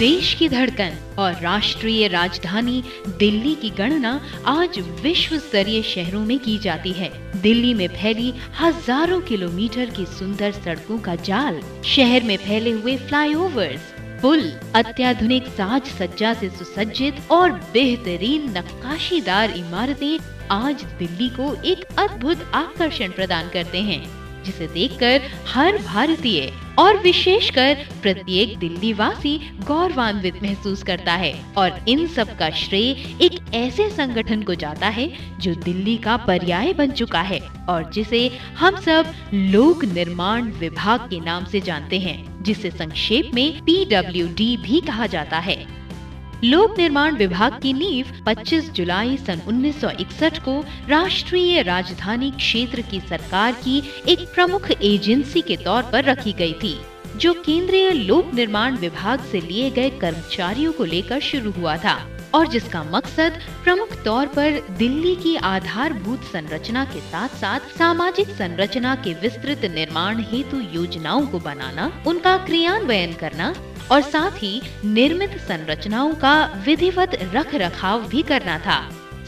देश की धड़कन और राष्ट्रीय राजधानी दिल्ली की गणना आज विश्व स्तरीय शहरों में की जाती है। दिल्ली में फैली हजारों किलोमीटर की सुंदर सड़कों का जाल, शहर में फैले हुए फ्लाईओवर्स, पुल, अत्याधुनिक साज सज्जा से सुसज्जित और बेहतरीन नक्काशीदार इमारतें आज दिल्ली को एक अद्भुत आकर्षण प्रदान करते हैं, जिसे देखकर हर भारतीय और विशेषकर प्रत्येक दिल्ली वासी गौरवान्वित महसूस करता है। और इन सब का श्रेय एक ऐसे संगठन को जाता है जो दिल्ली का पर्याय बन चुका है और जिसे हम सब लोक निर्माण विभाग के नाम से जानते हैं, जिसे संक्षेप में PWD भी कहा जाता है। लोक निर्माण विभाग की नींव 25 जुलाई सन 1961 को राष्ट्रीय राजधानी क्षेत्र की सरकार की एक प्रमुख एजेंसी के तौर पर रखी गई थी, जो केंद्रीय लोक निर्माण विभाग से लिए गए कर्मचारियों को लेकर शुरू हुआ था और जिसका मकसद प्रमुख तौर पर दिल्ली की आधारभूत संरचना के साथ साथ सामाजिक संरचना के विस्तृत निर्माण हेतु योजनाओं को बनाना, उनका क्रियान्वयन करना और साथ ही निर्मित संरचनाओं का विधिवत रख रखाव भी करना था।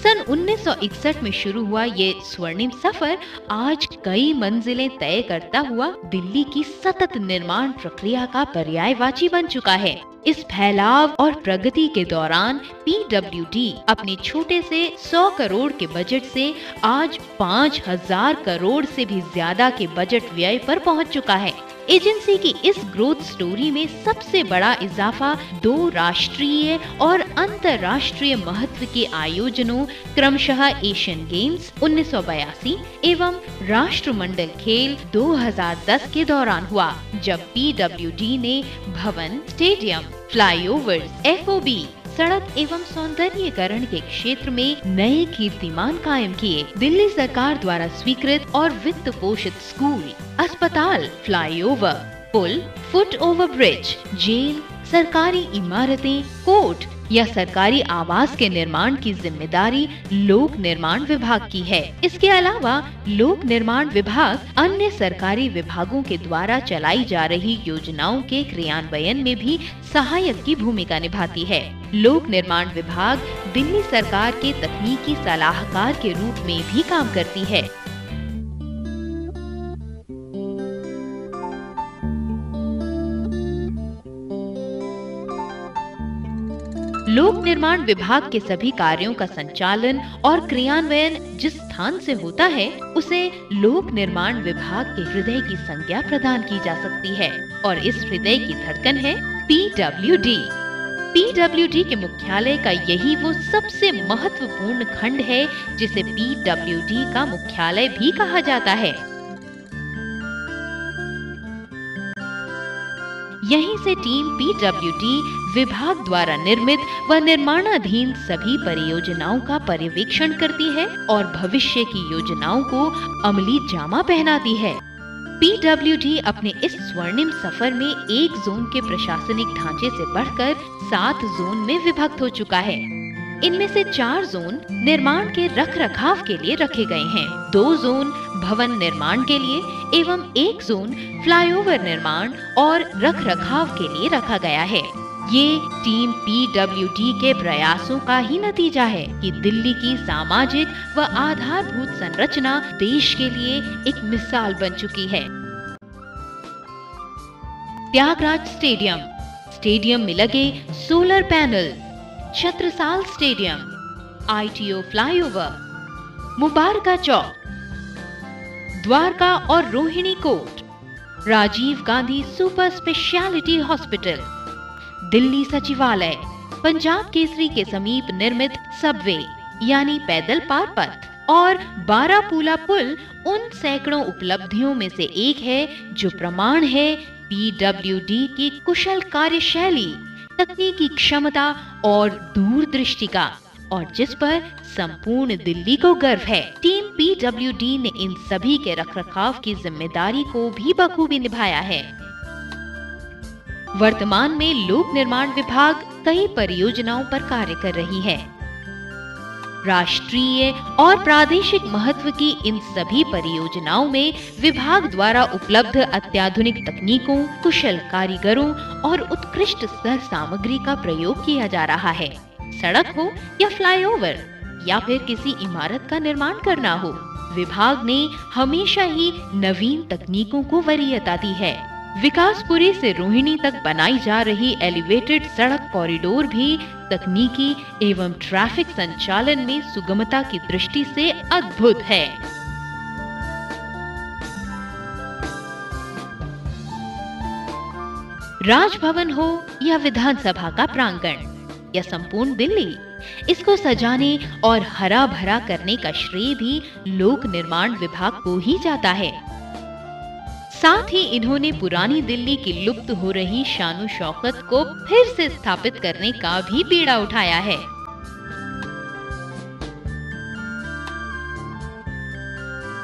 सन 1961 में शुरू हुआ ये स्वर्णिम सफर आज कई मंजिलें तय करता हुआ दिल्ली की सतत निर्माण प्रक्रिया का पर्यायवाची बन चुका है। इस फैलाव और प्रगति के दौरान PWD अपने छोटे से 100 करोड़ के बजट से आज 5000 करोड़ से भी ज्यादा के बजट व्यय पर पहुंच चुका है। एजेंसी की इस ग्रोथ स्टोरी में सबसे बड़ा इजाफा 2 राष्ट्रीय और अंतर्राष्ट्रीय महत्व के आयोजनों क्रमशः एशियन गेम्स 1982 एवं राष्ट्रमंडल खेल 2010 के दौरान हुआ, जब PWD ने भवन, स्टेडियम, फ्लाईओवर्स, FOB, सड़क एवं सौंदर्यीकरण के क्षेत्र में नए कीर्तिमान कायम किए। दिल्ली सरकार द्वारा स्वीकृत और वित्त पोषित स्कूल, अस्पताल, फ्लाईओवर, पुल, फुट ओवर ब्रिज, जेल, सरकारी इमारतें, कोर्ट या सरकारी आवास के निर्माण की जिम्मेदारी लोक निर्माण विभाग की है। इसके अलावा लोक निर्माण विभाग अन्य सरकारी विभागों के द्वारा चलाई जा रही योजनाओं के क्रियान्वयन में भी सहायक की भूमिका निभाती है। लोक निर्माण विभाग दिल्ली सरकार के तकनीकी सलाहकार के रूप में भी काम करती है। लोक निर्माण विभाग के सभी कार्यों का संचालन और क्रियान्वयन जिस स्थान से होता है, उसे लोक निर्माण विभाग के हृदय की संज्ञा प्रदान की जा सकती है और इस हृदय की धड़कन है PWD। PWD के मुख्यालय का यही वो सबसे महत्वपूर्ण खंड है जिसे PWD का मुख्यालय भी कहा जाता है। यहीं से टीम PWD विभाग द्वारा निर्मित व निर्माणाधीन सभी परियोजनाओं का पर्यवेक्षण करती है और भविष्य की योजनाओं को अमली जामा पहनाती है। PWD अपने इस स्वर्णिम सफर में एक जोन के प्रशासनिक ढांचे से बढ़कर 7 जोन में विभक्त हो चुका है। इनमें से 4 जोन निर्माण के रखरखाव के लिए रखे गए हैं, 2 जोन भवन निर्माण के लिए एवं 1 जोन फ्लाईओवर निर्माण और रखरखाव के लिए रखा गया है। ये टीम PWD के प्रयासों का ही नतीजा है कि दिल्ली की सामाजिक व आधारभूत संरचना देश के लिए एक मिसाल बन चुकी है। त्यागराज स्टेडियम, स्टेडियम में लगे solar panel, Chhatrasal stadium, ITO flyover, Mubarka Chowk, Dwarka और Rohini court, Rajiv Gandhi super speciality hospital, Delhi Sachivalaya, Punjab Kesari के समीप निर्मित सबवे यानी पैदल पार पथ और बारापूला पुल उन सैकड़ों उपलब्धियों में से एक है जो प्रमाण है PWD की कुशल कार्यशैली, तकनीकी क्षमता और दूरदृष्टि का, और जिस पर संपूर्ण दिल्ली को गर्व है। टीम PWD ने इन सभी के रखरखाव की जिम्मेदारी को भी बखूबी निभाया है। वर्तमान में लोक निर्माण विभाग कई परियोजनाओं पर कार्य कर रही है। राष्ट्रीय और प्रादेशिक महत्व की इन सभी परियोजनाओं में विभाग द्वारा उपलब्ध अत्याधुनिक तकनीकों, कुशल कारीगरों और उत्कृष्ट स्तर सामग्री का प्रयोग किया जा रहा है। सड़क हो या फ्लाईओवर या फिर किसी इमारत का निर्माण करना हो, विभाग ने हमेशा ही नवीन तकनीकों को वरीयता दी है। विकासपुरी से रोहिणी तक बनाई जा रही एलिवेटेड सड़क कॉरिडोर भी तकनीकी एवं ट्रैफिक संचालन में सुगमता की दृष्टि से अद्भुत है। राजभवन हो या विधानसभा का प्रांगण या संपूर्ण दिल्ली, इसको सजाने और हरा भरा करने का श्रेय भी लोक निर्माण विभाग को ही जाता है। साथ ही इन्होंने पुरानी दिल्ली की लुप्त हो रही शानो शौकत को फिर से स्थापित करने का भी बीड़ा उठाया है।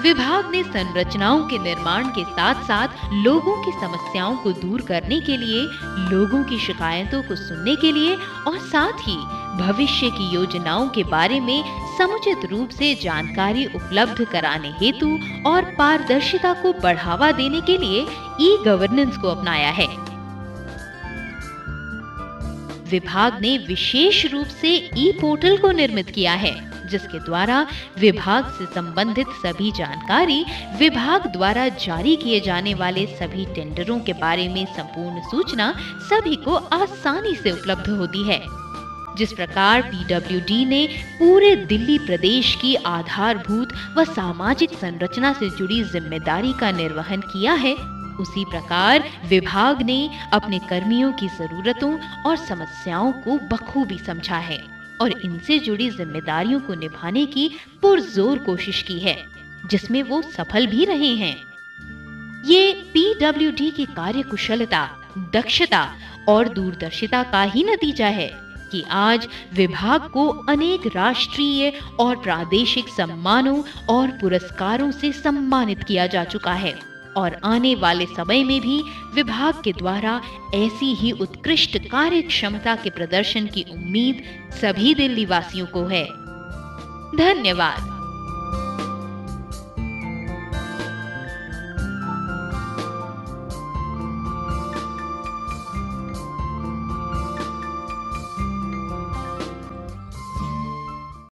विभाग ने संरचनाओं के निर्माण के साथ साथ लोगों की समस्याओं को दूर करने के लिए, लोगों की शिकायतों को सुनने के लिए और साथ ही भविष्य की योजनाओं के बारे में समुचित रूप से जानकारी उपलब्ध कराने हेतु और पारदर्शिता को बढ़ावा देने के लिए ई गवर्नेंस को अपनाया है। विभाग ने विशेष रूप से ई पोर्टल को निर्मित किया है, जिसके द्वारा विभाग से संबंधित सभी जानकारी, विभाग द्वारा जारी किए जाने वाले सभी टेंडरों के बारे में संपूर्ण सूचना सभी को आसानी से उपलब्ध होती है। जिस प्रकार पीडब्ल्यूडी ने पूरे दिल्ली प्रदेश की आधारभूत व सामाजिक संरचना से जुड़ी जिम्मेदारी का निर्वहन किया है, उसी प्रकार विभाग ने अपने कर्मियों की जरूरतों और समस्याओं को बखूबी समझा है और इनसे जुड़ी जिम्मेदारियों को निभाने की पुरजोर कोशिश की है, जिसमें वो सफल भी रहे हैं। ये पीडब्ल्यूडी की कार्यकुशलता, दक्षता और दूरदर्शिता का ही नतीजा है कि आज विभाग को अनेक राष्ट्रीय और प्रादेशिक सम्मानों और पुरस्कारों से सम्मानित किया जा चुका है और आने वाले समय में भी विभाग के द्वारा ऐसी ही उत्कृष्ट कार्य क्षमता के प्रदर्शन की उम्मीद सभी दिल्ली वासियों को है। धन्यवाद।